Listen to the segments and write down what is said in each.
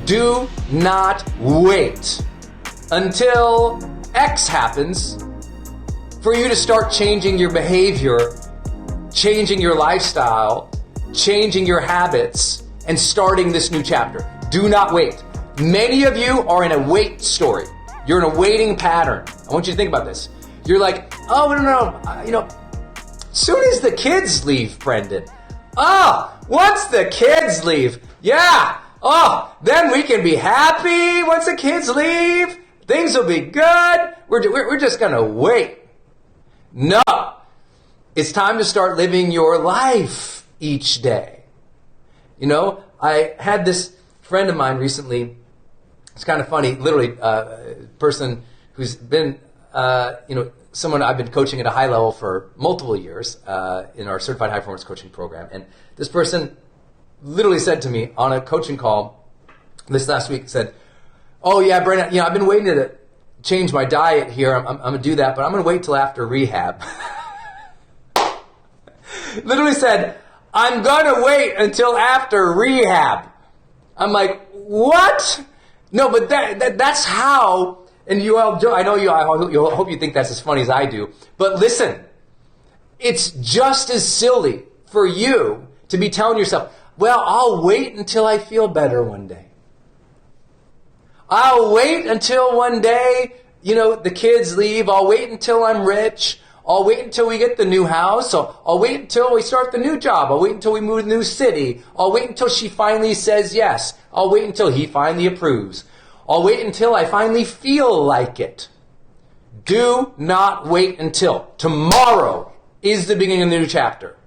Do not wait until X happens for you to start changing your behavior, changing your lifestyle, changing your habits, and starting this new chapter. Do not wait. Many of you are in a wait story. You're in a waiting pattern. I want you to think about this. You're like, oh, no. Soon as the kids leave, Brendon. Once the kids leave, yeah. Then we can be happy once the kids leave. Things will be good. We're just going to wait. No. It's time to start living your life each day. I had this friend of mine recently. It's kind of funny, literally, a person who's been, someone I've been coaching at a high level for multiple years in our Certified High Performance Coaching Program. And this person literally said to me on a coaching call this last week, said, oh yeah, Brendon, I've been waiting to change my diet here. I'm going to do that, but I'm going to wait till after rehab. Literally said, I'm going to wait until after rehab. I'm like, what? No, but that's how, and you all, I hope you think that's as funny as I do, but listen, it's just as silly for you to be telling yourself, well, I'll wait until I feel better one day. I'll wait until one day, the kids leave. I'll wait until I'm rich. I'll wait until we get the new house. I'll wait until we start the new job. I'll wait until we move to the new city. I'll wait until she finally says yes. I'll wait until he finally approves. I'll wait until I finally feel like it. Do not wait until. Tomorrow is the beginning of the new chapter.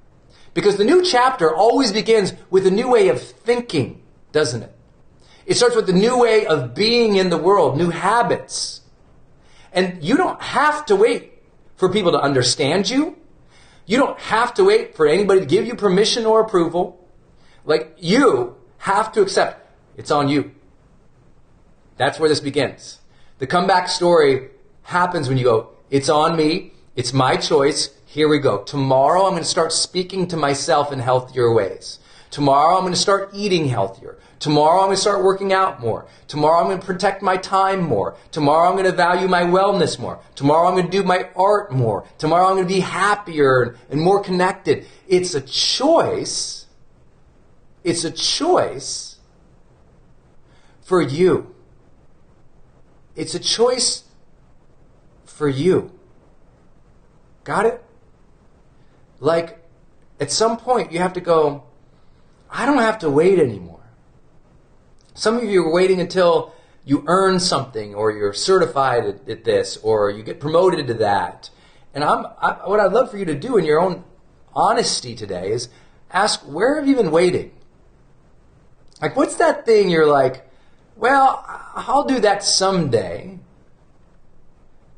Because the new chapter always begins with a new way of thinking, doesn't it? It starts with a new way of being in the world, new habits. And you don't have to wait for people to understand you. You don't have to wait for anybody to give you permission or approval. You have to accept it's on you. That's where this begins. The comeback story happens when you go, it's on me, it's my choice, here we go. Tomorrow I'm going to start speaking to myself in healthier ways. Tomorrow I'm going to start eating healthier. Tomorrow I'm going to start working out more. Tomorrow I'm going to protect my time more. Tomorrow I'm going to value my wellness more. Tomorrow I'm going to do my art more. Tomorrow I'm going to be happier and more connected. It's a choice. It's a choice for you. It's a choice for you. Got it? At some point you have to go, I don't have to wait anymore. Some of you are waiting until you earn something or you're certified at this or you get promoted to that. And what I'd love for you to do in your own honesty today is ask, where have you been waiting? What's that thing you're like, well, I'll do that someday.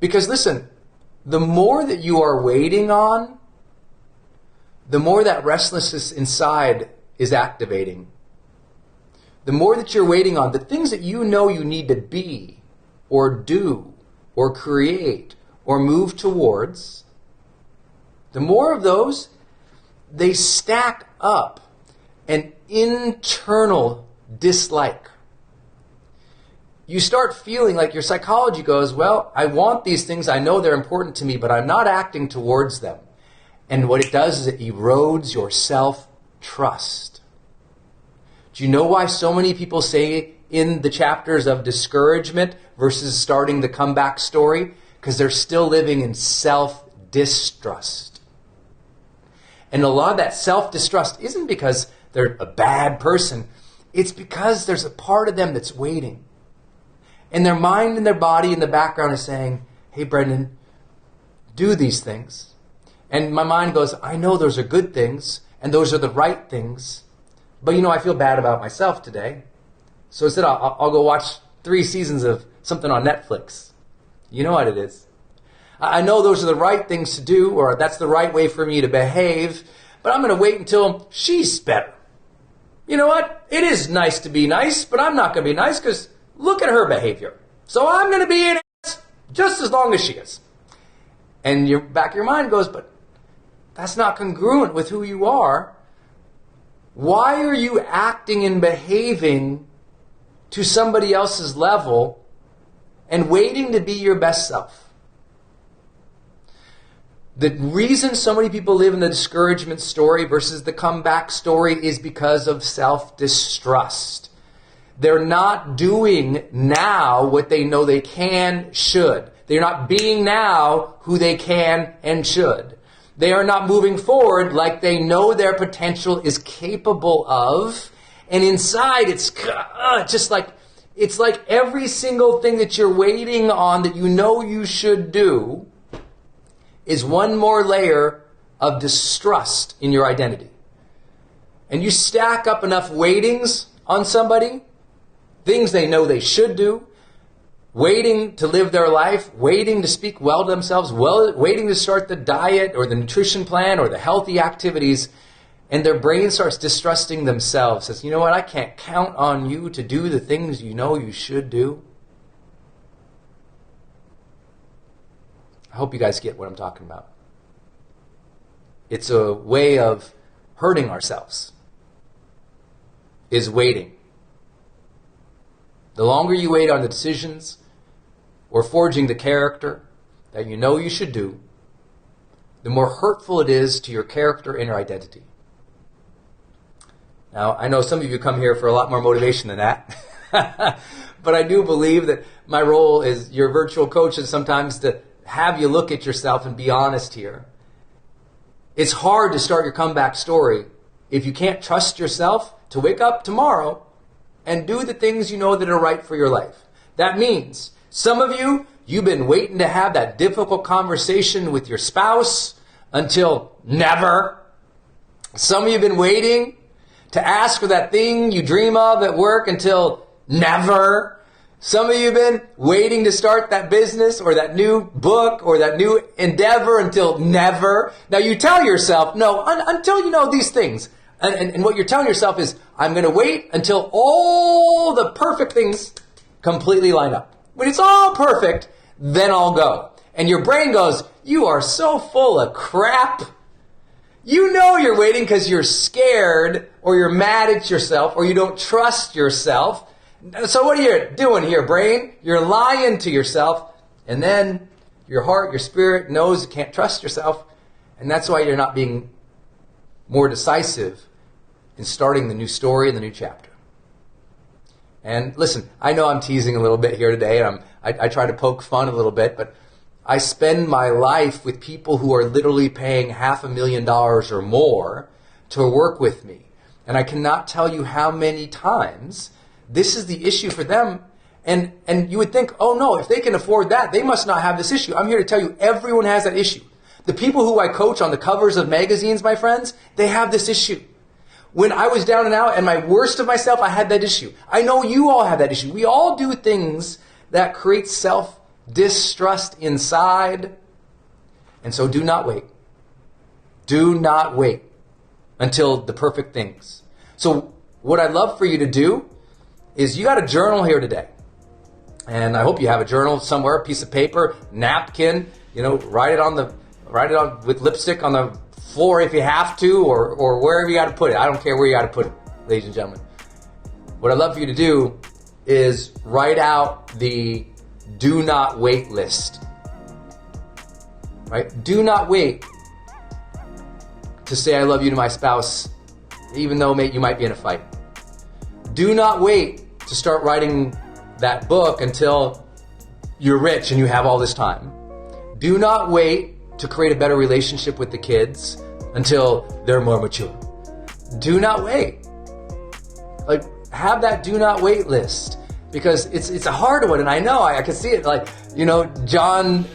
Because listen, the more that you are waiting on, the more that restlessness inside is activating. The more that you're waiting on, the things that you know you need to be or do or create or move towards, the more of those, they stack up an internal dislike. You start feeling like your psychology goes, well, I want these things, I know they're important to me, but I'm not acting towards them. And what it does is it erodes your self-trust. Do you know why so many people say in the chapters of discouragement versus starting the comeback story? Because they're still living in self-distrust. And a lot of that self-distrust isn't because they're a bad person. It's because there's a part of them that's waiting. And their mind and their body in the background is saying, hey, Brendon, do these things. And my mind goes, I know those are good things, and those are the right things. But I feel bad about myself today. So instead, I'll go watch 3 seasons of something on Netflix. You know what it is. I know those are the right things to do, or that's the right way for me to behave, but I'm going to wait until she's better. You know what? It is nice to be nice, but I'm not going to be nice because look at her behavior. So I'm going to be an ass just as long as she is. And your back of your mind goes, but that's not congruent with who you are. Why are you acting and behaving to somebody else's level and waiting to be your best self. The reason so many people live in the discouragement story versus the comeback story is because of self-distrust. They're not doing now what they know they can, should. They're not being now who they can and should. They are not moving forward like they know their potential is capable of. And inside, it's like every single thing that you're waiting on that you know you should do is one more layer of distrust in your identity. And you stack up enough waitings on somebody, things they know they should do, waiting to live their life, waiting to speak well to themselves, waiting to start the diet or the nutrition plan or the healthy activities, and their brain starts distrusting themselves. Says, you know what, I can't count on you to do the things you know you should do. I hope you guys get what I'm talking about. It's a way of hurting ourselves, is waiting. The longer you wait on the decisions or forging the character that you know you should do, the more hurtful it is to your character and your identity. Now, I know some of you come here for a lot more motivation than that, but I do believe that my role as your virtual coach is sometimes to have you look at yourself and be honest here. It's hard to start your comeback story if you can't trust yourself to wake up tomorrow and do the things you know that are right for your life. That means some of you, you've been waiting to have that difficult conversation with your spouse until never. Some of you have been waiting to ask for that thing you dream of at work until never. Some of you have been waiting to start that business or that new book or that new endeavor until never. Now you tell yourself, no, until you know these things. And what you're telling yourself is, I'm going to wait until all the perfect things completely line up. When it's all perfect, then I'll go. And your brain goes, you are so full of crap. You know you're waiting because you're scared or you're mad at yourself or you don't trust yourself. So what are you doing here, brain? You're lying to yourself. And then your heart, your spirit knows you can't trust yourself. And that's why you're not being more decisive in starting the new story and the new chapter. And listen, I know I'm teasing a little bit here today, and I try to poke fun a little bit, but I spend my life with people who are literally paying $500,000 or more to work with me. And I cannot tell you how many times this is the issue for them. And you would think, oh no, if they can afford that, they must not have this issue. I'm here to tell you, everyone has that issue. The people who I coach on the covers of magazines, my friends, they have this issue. When I was down and out and my worst of myself, I had that issue. I know you all have that issue. We all do things that create self-distrust inside. And so do not wait. Do not wait until the perfect things. So what I'd love for you to do is you got a journal here today. And I hope you have a journal somewhere, a piece of paper, napkin, write it on with lipstick on the floor if you have to, or wherever you got to put it. I don't care where you got to put it, ladies and gentlemen. What I'd love for you to do is write out the do not wait list. Right? Do not wait to say I love you to my spouse, even though, mate, you might be in a fight. Do not wait to start writing that book until you're rich and you have all this time. Do not wait to create a better relationship with the kids until they're more mature. Do not wait. Have that do not wait list, because it's a hard one, and I know I can see it. John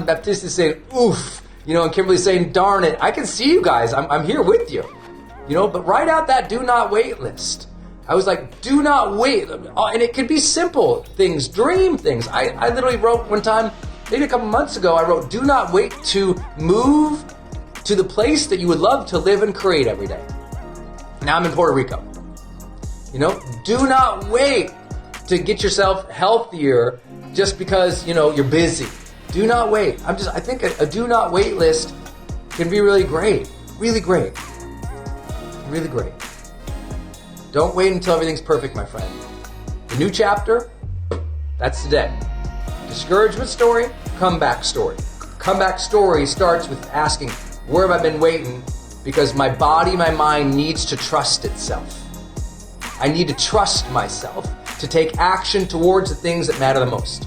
Baptiste is saying oof, and Kimberly's saying darn it. I can see you guys. I'm here with you, But write out that do not wait list. I was like, do not wait, and it could be simple things, dream things. I literally wrote one time, maybe a couple months ago, I wrote, do not wait to move to the place that you would love to live and create every day. Now I'm in Puerto Rico. Do not wait to get yourself healthier just because, you're busy. Do not wait. I think a do not wait list can be really great. Really great. Really great. Don't wait until everything's perfect, my friend. New chapter, that's today. Discouragement story, comeback story. Comeback story starts with asking, where have I been waiting? Because my body, my mind needs to trust itself. I need to trust myself to take action towards the things that matter the most.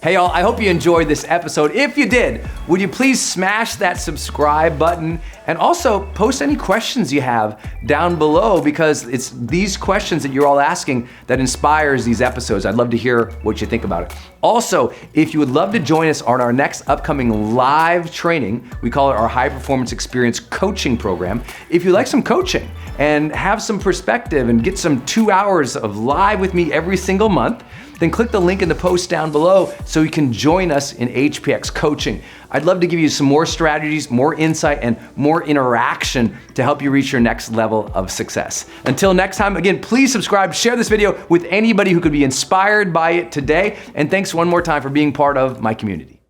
Hey y'all, I hope you enjoyed this episode. If you did, would you please smash that subscribe button and also post any questions you have down below, because it's these questions that you're all asking that inspires these episodes. I'd love to hear what you think about it. Also, if you would love to join us on our next upcoming live training, we call it our High Performance Experience Coaching Program. If you like some coaching and have some perspective and get some 2 hours of live with me every single month, then click the link in the post down below so you can join us in HPX coaching. I'd love to give you some more strategies, more insight, and more interaction to help you reach your next level of success. Until next time, again, please subscribe, share this video with anybody who could be inspired by it today, and thanks one more time for being part of my community.